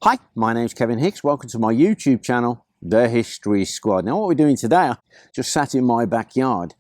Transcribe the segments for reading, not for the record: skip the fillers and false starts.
Hi, my name's Kevin Hicks. Welcome to my YouTube channel, The History Squad. Now what we're doing today, I just sat in my backyard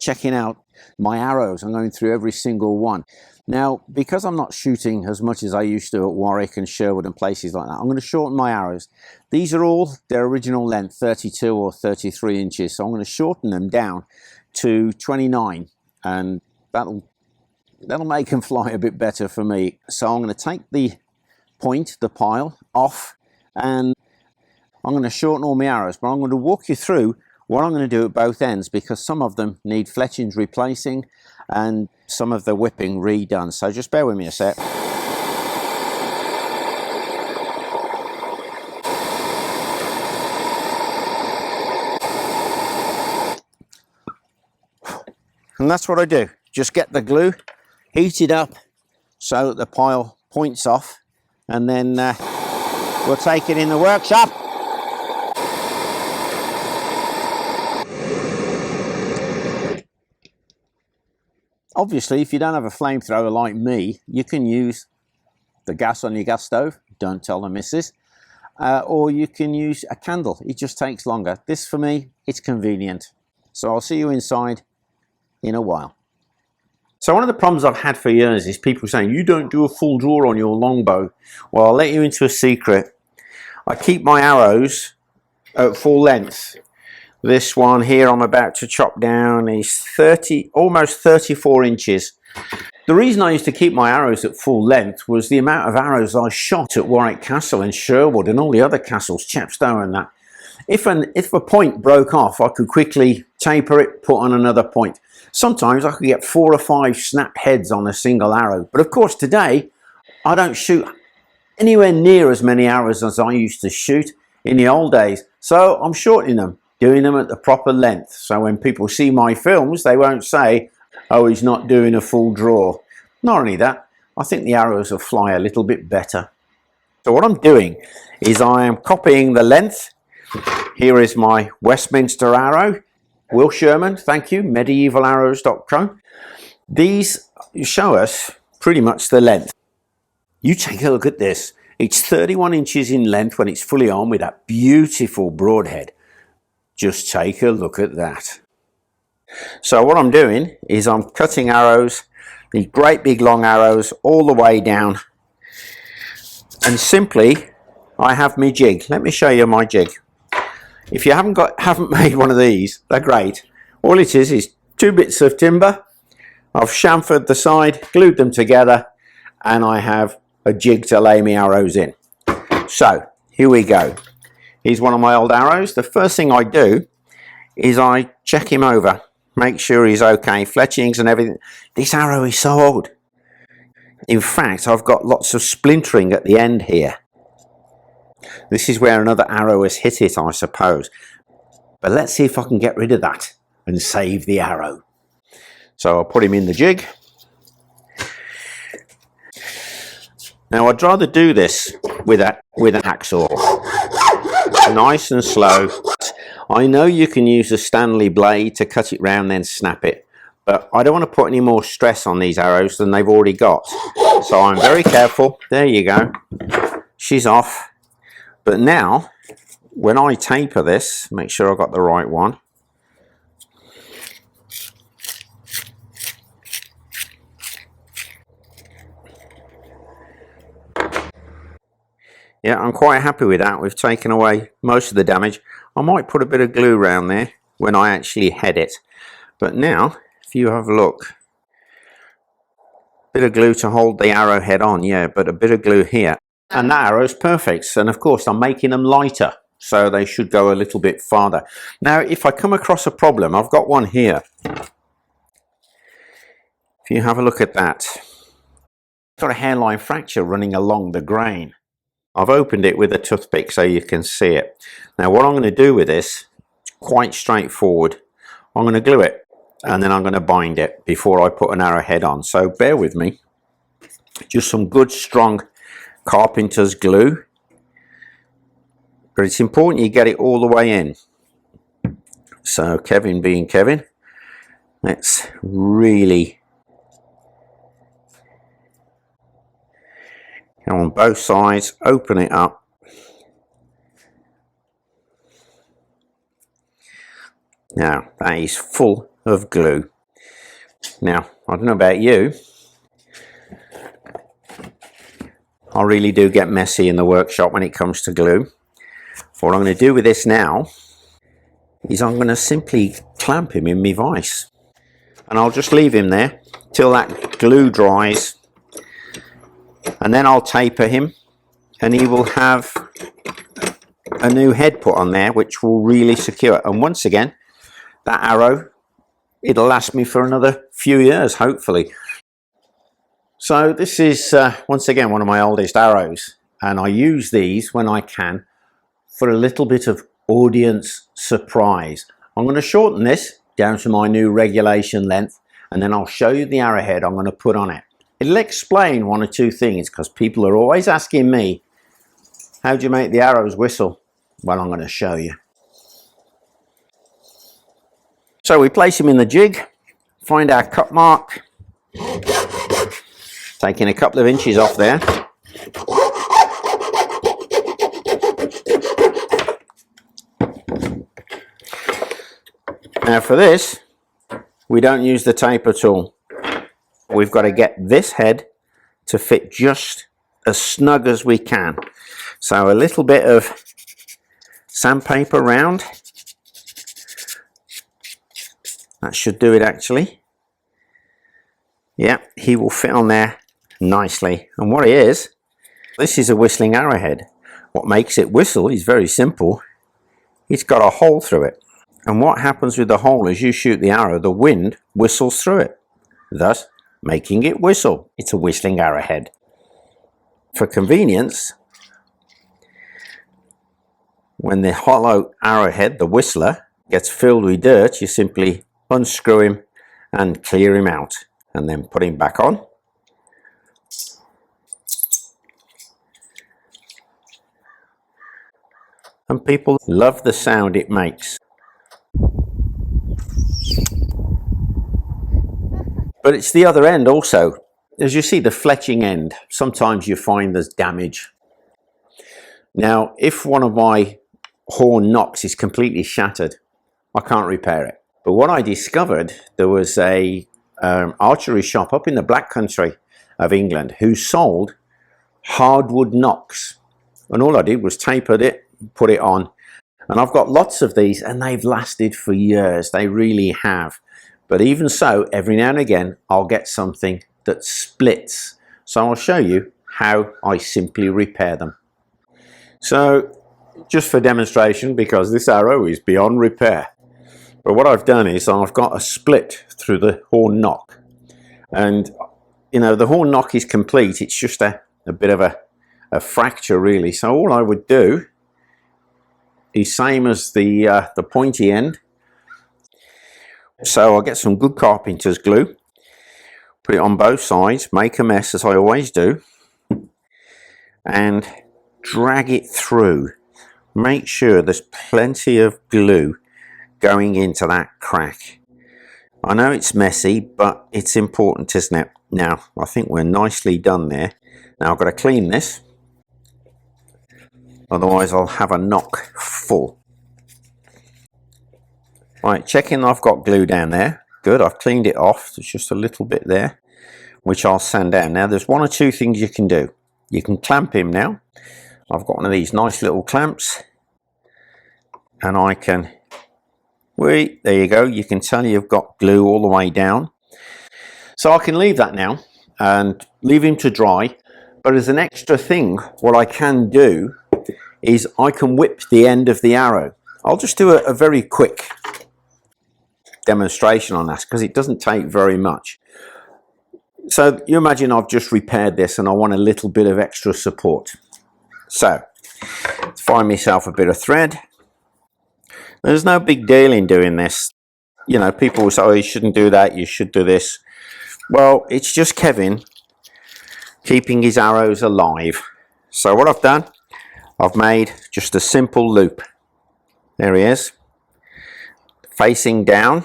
checking out my arrows. I'm going through every single one. Now, because I'm not shooting as much as I used to at Warwick and Sherwood and places like that, I'm going to shorten my arrows. These are all their original length, 32 or 33 inches. So I'm going to shorten them down to 29, and that'll make them fly a bit better for me. So I'm going to take the pile off, and I'm going to shorten all my arrows, but I'm going to walk you through what I'm going to do at both ends, because some of them need fletchings replacing and some of the whipping redone. So just bear with me a sec. And that's what I do. Just get the glue heated up so that the pile points off, and then we'll take it in the workshop. Obviously, if you don't have a flamethrower like me, you can use the gas on your gas stove. Don't tell the missus. Or you can use a candle. It just takes longer. This, for me, it's convenient. So I'll see you inside in a while. So one of the problems I've had for years is people saying, you don't do a full draw on your longbow. Well, I'll let you into a secret. I keep my arrows at full length. This one here I'm about to chop down is almost 34 inches. The reason I used to keep my arrows at full length was the amount of arrows I shot at Warwick Castle and Sherwood and all the other castles, Chepstow and that. If a point broke off, I could quickly taper it, put on another point. Sometimes I could get 4 or 5 snap heads on a single arrow. But of course today, I don't shoot anywhere near as many arrows as I used to shoot in the old days. So I'm shortening them, doing them at the proper length. So when people see my films, they won't say, oh, he's not doing a full draw. Not only that, I think the arrows will fly a little bit better. So what I'm doing is I am copying the length. Here is my Westminster arrow. Will Sherman, thank you, medievalarrows.com. These show us pretty much the length. You take a look at this. It's 31 inches in length when it's fully on with that beautiful broadhead. Just take a look at that. So what I'm doing is I'm cutting arrows, these great big long arrows, all the way down. And simply, I have my jig. Let me show you my jig. If you haven't made one of these, they're great. All it is 2 bits of timber. I've chamfered the side, glued them together, and I have a jig to lay my arrows in. So here we go. Here's one of my old arrows. The first thing I do is I check him over, make sure he's okay, fletchings and everything. This arrow is so old. In fact, I've got lots of splintering at the end here. This is where another arrow has hit it, I suppose. But let's see if I can get rid of that and save the arrow. So I'll put him in the jig. Now I'd rather do this with an hacksaw. Nice and slow. I know you can use a Stanley blade to cut it round then snap it, but I don't want to put any more stress on these arrows than they've already got. So I'm very careful. There you go. She's off. But now, when I taper this, make sure I've got the right one. Yeah, I'm quite happy with that. We've taken away most of the damage. I might put a bit of glue around there when I actually head it. But now, if you have a look, bit of glue to hold the arrowhead on, yeah, but a bit of glue here. And that arrow's perfect. And of course, I'm making them lighter, so they should go a little bit farther. Now, if I come across a problem, I've got one here. If you have a look at that, I've got a hairline fracture running along the grain. I've opened it with a toothpick so you can see it. Now, what I'm going to do with this, is quite straightforward. I'm going to glue it, and then I'm going to bind it before I put an arrowhead on. So bear with me. Just some good, strong carpenter's glue, but it's important you get it all the way in. So Kevin being Kevin, let's really on both sides, open it up. Now that is full of glue. Now I don't know about you, I really do get messy in the workshop when it comes to glue. What I'm going to do with this now is I'm going to simply clamp him in my vise, and I'll just leave him there till that glue dries, and then I'll taper him and he will have a new head put on there which will really secure. And once again, that arrow, it'll last me for another few years hopefully. So this is once again one of my oldest arrows, and I use these when I can for a little bit of audience surprise. I'm going to shorten this down to my new regulation length, and then I'll show you the arrowhead I'm going to put on it. It'll explain one or two things, because people are always asking me, how do you make the arrows whistle? Well, I'm going to show you. So we place him in the jig, find our cut mark, taking a couple of inches off there. Now for this, we don't use the taper tool. We've got to get this head to fit just as snug as we can. So a little bit of sandpaper round. That should do it actually. Yeah, he will fit on there nicely. And what it is, this is a whistling arrowhead. What makes it whistle is very simple. It's got a hole through it. And what happens with the hole is you shoot the arrow, the wind whistles through it, thus making it whistle. It's a whistling arrowhead. For convenience, when the hollow arrowhead, the whistler, gets filled with dirt, you simply unscrew him and clear him out, and then put him back on. And people love the sound it makes. But it's the other end also. As you see, the fletching end, sometimes you find there's damage. Now, if one of my horn nocks is completely shattered, I can't repair it. But what I discovered, there was a archery shop up in the Black Country of England who sold hardwood nocks. And all I did was tapered it, put it on. And I've got lots of these, and they've lasted for years. They really have. But even so, every now and again, I'll get something that splits. So I'll show you how I simply repair them. So, just for demonstration, because this arrow is beyond repair. But what I've done is I've got a split through the horn nock. And, you know, the horn nock is complete. It's just a bit of a fracture, really. So all I would do is same as the pointy end. So I'll get some good carpenter's glue, put it on both sides, make a mess as I always do, and drag it through. Make sure there's plenty of glue going into that crack. I know it's messy, but it's important, isn't it? Now, I think we're nicely done there. Now I've got to clean this, otherwise I'll have a nock full. Right, checking I've got glue down there. Good, I've cleaned it off. There's just a little bit there, which I'll sand down. Now, there's one or two things you can do. You can clamp him now. I've got one of these nice little clamps, and I can, wait, there you go. You can tell you've got glue all the way down. So I can leave that now and leave him to dry. But as an extra thing, what I can do is I can whip the end of the arrow. I'll just do a very quick demonstration on that, because it doesn't take very much. So you imagine I've just repaired this and I want a little bit of extra support. So find myself a bit of thread. There's no big deal in doing this. You know, people will say, oh, you shouldn't do that, you should do this. Well, it's just Kevin keeping his arrows alive. So what I've done, I've made just a simple loop. There he is, facing down.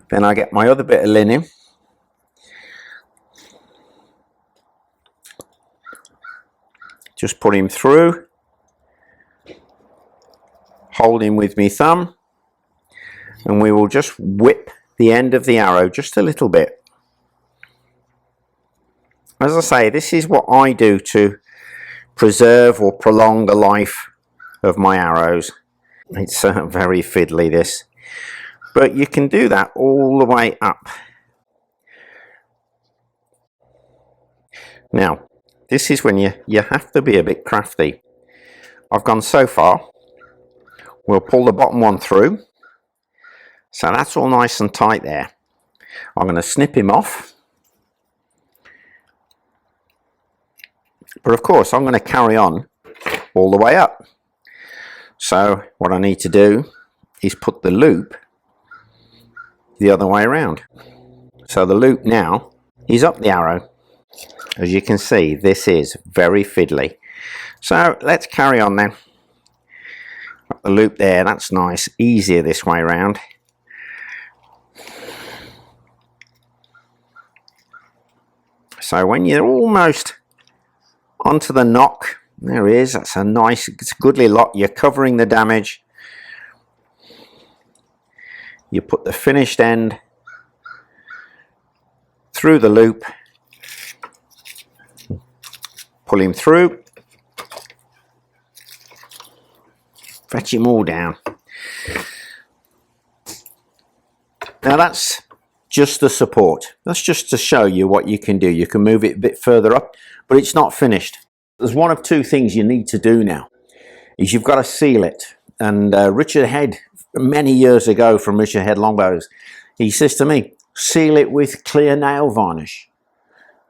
Then I get my other bit of linen, Just put him through, hold him with my thumb, and we will just whip the end of the arrow just a little bit. As I say, this is what I do to preserve or prolong the life of my arrows. It's very fiddly, this, but you can do that all the way up. Now, this is when you have to be a bit crafty. I've gone so far. We'll pull the bottom one through. So that's all nice and tight there. I'm going to snip him off. But of course, I'm going to carry on all the way up. So what I need to do is put the loop the other way around. So the loop now is up the arrow. As you can see, this is very fiddly. So let's carry on then. Got the loop there, that's nice. Easier this way around. So when you're almost onto the nock, there he is, that's a nice, it's a goodly lot. You're covering the damage. You put the finished end through the loop, pull him through, fetch him all down. Now that's just the support. That's just to show you what you can do. You can move it a bit further up, but it's not finished. There's one of two things you need to do now. Is you've got to seal it. And Richard Head, many years ago from Richard Head Longbows, he says to me, seal it with clear nail varnish,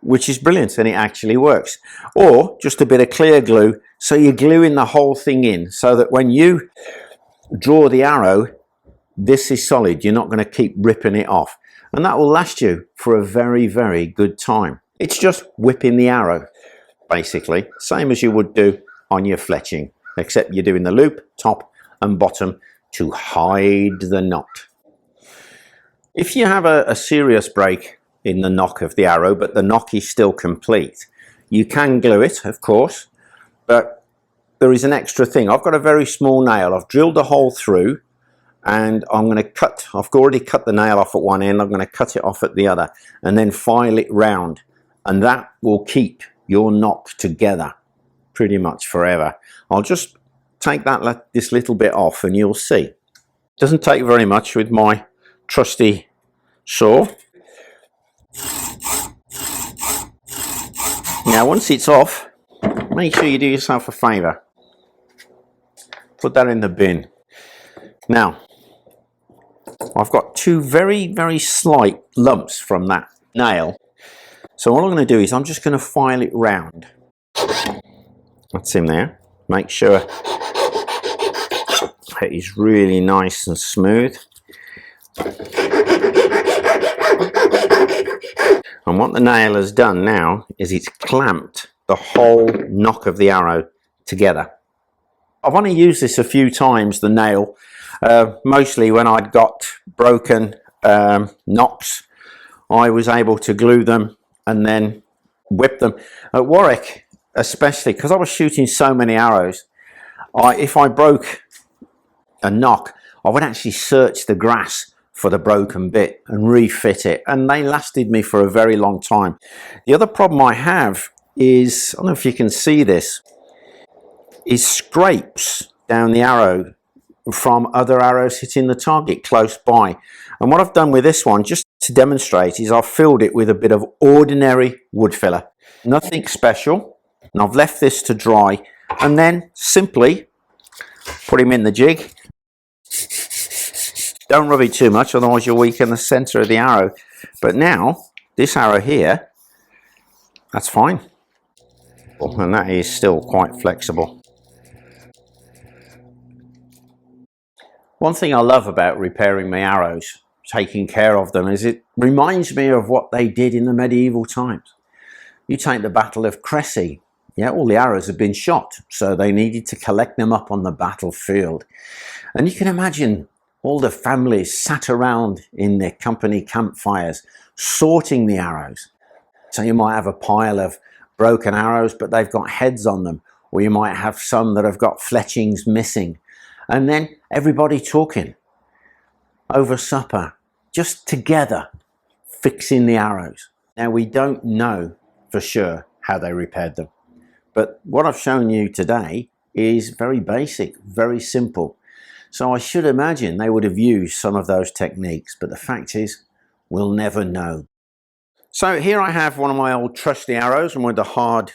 which is brilliant, and it actually works. Or just a bit of clear glue, so you're gluing the whole thing in, so that when you draw the arrow, this is solid. You're not going to keep ripping it off. And that will last you for a very, very good time. It's just whipping the arrow, basically, same as you would do on your fletching, except you're doing the loop, top and bottom, to hide the knot. If you have a serious break in the nock of the arrow, but the nock is still complete, you can glue it, of course, but there is an extra thing. I've got a very small nail. I've drilled a hole through, and I'm going to cut, I've already cut the nail off at one end, I'm going to cut it off at the other, and then file it round, and that will keep your nock together pretty much forever. I'll just take this little bit off and you'll see. Doesn't take very much with my trusty saw. Now once it's off, make sure you do yourself a favour. Put that in the bin. Now, I've got two very, very slight lumps from that nail. So all I'm going to do is I'm just going to file it round. That's in there. Make sure it is really nice and smooth. And what the nail has done now is it's clamped the whole nock of the arrow together. I've only used this a few times, the nail, mostly when I'd got broken nocks. I was able to glue them and then whip them. At Warwick, especially, because I was shooting so many arrows, if I broke a nock, I would actually search the grass for the broken bit and refit it, and they lasted me for a very long time. The other problem I have is, I don't know if you can see this, is scrapes down the arrow from other arrows hitting the target close by. And what I've done with this one, just to demonstrate, is I've filled it with a bit of ordinary wood filler, nothing special, and I've left this to dry, and then simply put him in the jig. Don't rub it too much, otherwise you'll weaken the center of the arrow. But now this arrow here, that's fine, and that is still quite flexible. One thing I love about repairing my arrows, taking care of them, is it reminds me of what they did in the medieval times. You take the Battle of Cressy, yeah, all the arrows had been shot, so they needed to collect them up on the battlefield. And you can imagine all the families sat around in their company campfires, sorting the arrows. So you might have a pile of broken arrows, but they've got heads on them. or you might have some that have got fletchings missing, and then everybody talking over supper, just together, fixing the arrows. Now, we don't know for sure how they repaired them, but what I've shown you today is very basic, very simple. So I should imagine they would have used some of those techniques, but the fact is, we'll never know. So here I have one of my old trusty arrows, and with a hard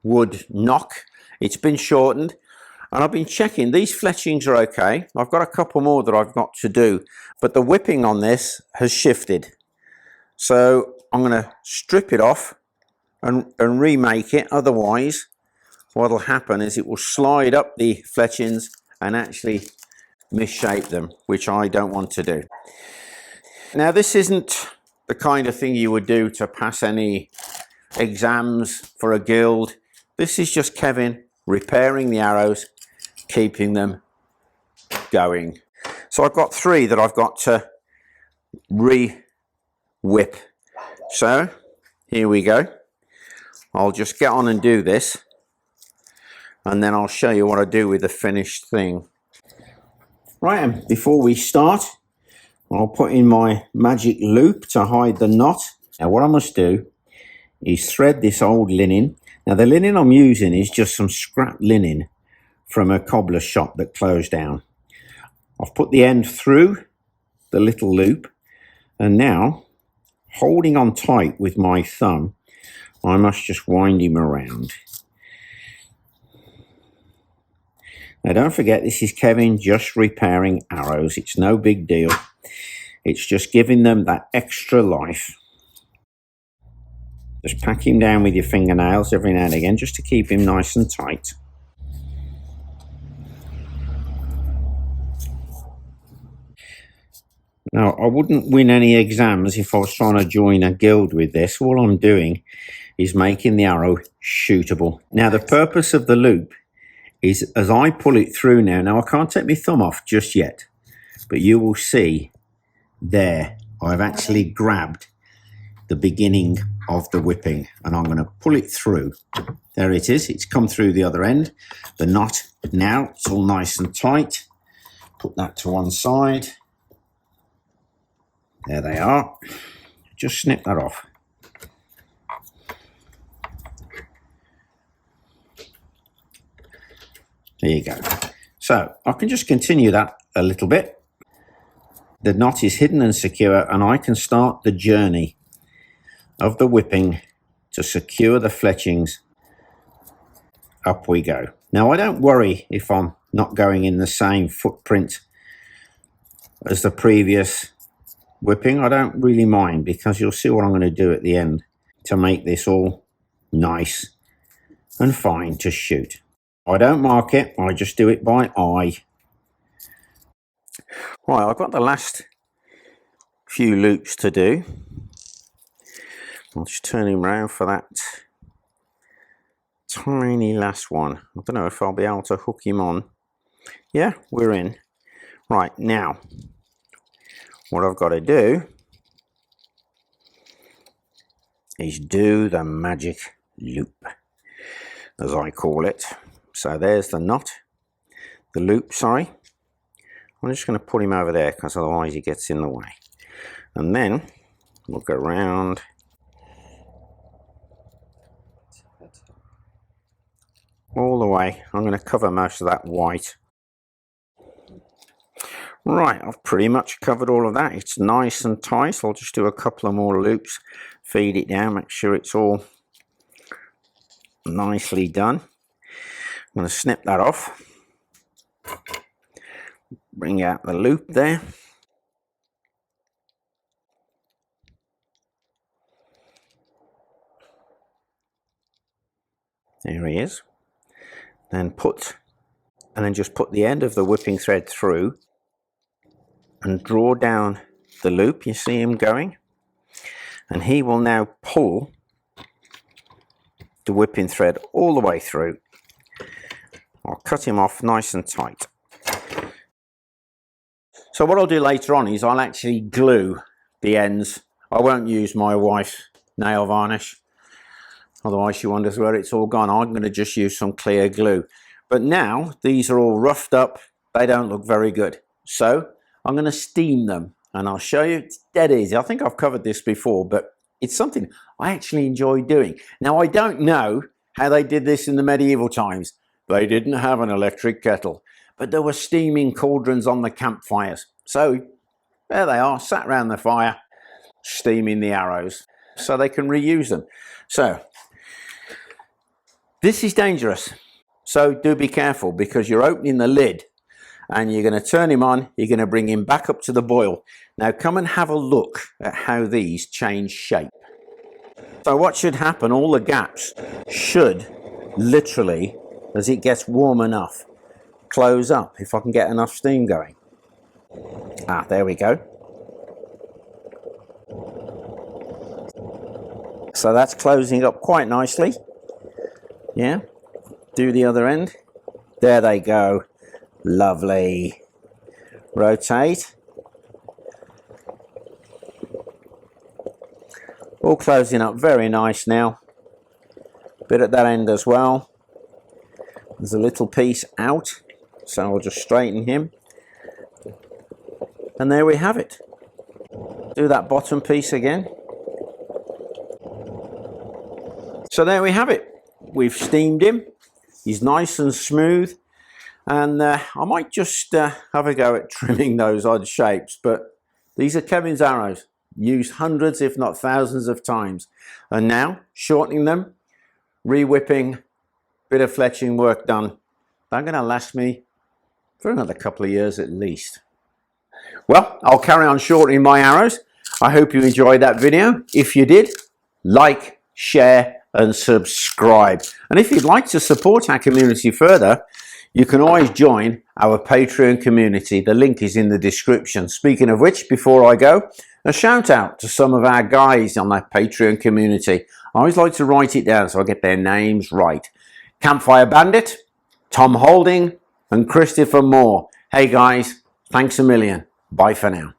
wood nock. It's been shortened, and I've been checking these fletchings are okay. I've got a couple more that I've got to do, but the whipping on this has shifted. So I'm going to strip it off and remake it. Otherwise, what will happen is it will slide up the fletchings and actually misshape them, which I don't want to do. Now, this isn't the kind of thing you would do to pass any exams for a guild. This is just Kevin repairing the arrows, keeping them going. So I've got 3 that I've got to re-whip. So here we go. I'll just get on and do this, and then I'll show you what I do with the finished thing. Right, and before we start, I'll put in my magic loop to hide the knot. Now what I must do is thread this old linen. Now the linen I'm using is just some scrap linen from a cobbler shop that closed down. I've put the end through the little loop, and now, holding on tight with my thumb, I must just wind him around. Now don't forget, this is Kevin just repairing arrows. It's no big deal. It's just giving them that extra life. Just pack him down with your fingernails every now and again, just to keep him nice and tight. Now, I wouldn't win any exams if I was trying to join a guild with this. All I'm doing is making the arrow shootable. Now, the purpose of the loop is as I pull it through now I can't take my thumb off just yet, but you will see there, I've actually grabbed the beginning of the whipping, and I'm going to pull it through. There it is. It's come through the other end. The knot, now it's all nice and tight. Put that to one side. There they are. Just snip that off. There you go. So I can just continue that a little bit. The knot is hidden and secure, and I can start the journey of the whipping to secure the fletchings. Up we go. Now, I don't worry if I'm not going in the same footprint as the previous whipping. I don't really mind, because you'll see what I'm going to do at the end to make this all nice and fine to shoot. I don't mark it, I just do it by eye. Right, I've got the last few loops to do. I'll just turn him round for that tiny last one. I don't know if I'll be able to hook him on. Yeah, we're in. Right, now, what I've got to do is do the magic loop, as I call it. So there's the knot, the loop, sorry. I'm just going to put him over there, because otherwise he gets in the way. And then we'll go round. All the way. I'm going to cover most of that white. Right, I've pretty much covered all of that. It's nice and tight. So I'll just do a couple of more loops, feed it down, make sure it's all nicely done. I'm going to snip that off. Bring out the loop there. There he is. Then just put the end of the whipping thread through and draw down the loop. You see him going, and he will now pull the whipping thread all the way through. I'll cut him off nice and tight. So what I'll do later on is I'll actually glue the ends. I won't use my wife's nail varnish. Otherwise she wonders where it's all gone. I'm going to just use some clear glue. But now these are all roughed up. They don't look very good. So I'm going to steam them, and I'll show you. It's dead easy. I think I've covered this before, but it's something I actually enjoy doing. Now, I don't know how they did this in the medieval times. They didn't have an electric kettle, but there were steaming cauldrons on the campfires. So there they are, sat around the fire, steaming the arrows so they can reuse them. So this is dangerous. So do be careful, because you're opening the lid and you're going to turn him on. You're going to bring him back up to the boil. Now come and have a look at how these change shape. So what should happen, all the gaps should literally, as it gets warm enough, close up, if I can get enough steam going. Ah, there we go. So that's closing up quite nicely. Yeah, do the other end. There they go. Lovely. Rotate. All closing up very nice now. Bit at that end as well. There's a little piece out, so I'll just straighten him. And there we have it. Do that bottom piece again. So there we have it. We've steamed him. He's nice and smooth. And I might just have a go at trimming those odd shapes, but these are Kevin's arrows, used hundreds if not thousands of times. And now shortening them, re-whipping, bit of fletching work done. They're going to last me for another couple of years at least. Well, I'll carry on shortening my arrows. I hope you enjoyed that video. If you did, like, share and subscribe. And if you'd like to support our community further, you can always join our Patreon community. The link is in the description. Speaking of which, before I go, a shout out to some of our guys on that Patreon community. I always like to write it down so I get their names right. Campfire Bandit, Tom Holding, and Christopher Moore. Hey guys, thanks a million. Bye for now.